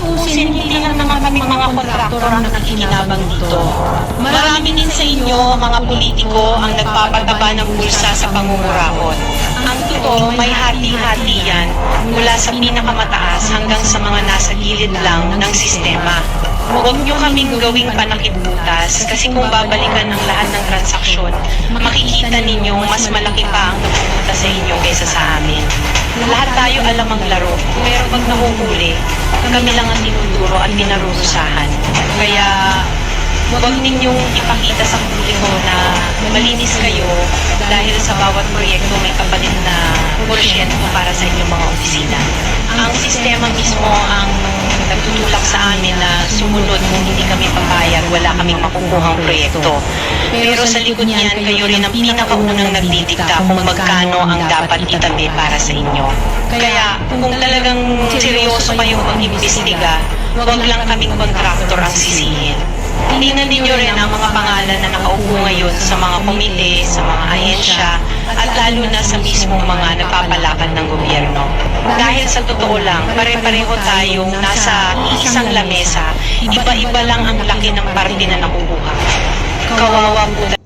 tutuusin, hindi lang naman kami mga kontraktor ang nakikinabang dito. Marami din sa inyo, mga politiko, ang nagpapataba ng bulsa sa pangungurahon. Ang totoo, may hati-hati yan mula sa pinakamataas hanggang sa mga nasa gilid lang ng sistema. Huwag nyo kaming gawing panakipbutas kasi kung babalikan ang lahat ng transaksyon, makikita ninyong mas malaki pa ang napupunta sa inyo kaysa sa amin. Lahat tayo alam ang laro, pero pag nahuhuli, kami lang ang tinuturo at pinarurusahan. Kaya huwag ninyong ipakita sa publiko na malinis kayo dahil sa bawat proyekto may kapalit na porsyento para sa inyong mga opisina. Ang sistema mismo ang nagtutulak sa amin na sumunod kung hindi kami papayag, wala kaming makukuhang proyekto. Pero sa likod niyan, kayo rin ang pinakaunang nagdidikta kung magkano ang dapat itabi para sa inyo. Kaya kung talagang seryoso kayong mag-imbestiga, huwag lang kaming kontraktor ang sisihin. Tingnan ninyo rin ang mga pangalan na nakaupo ngayon sa mga komite, sa mga ahensya, at lalo na sa mismong mga nagpapalakad ng gobyerno. Dahil sa totoo lang, pare-pareho tayong nasa isang lamesa, iba-iba lang ang laki ng parte na nakukuha. Kawawa po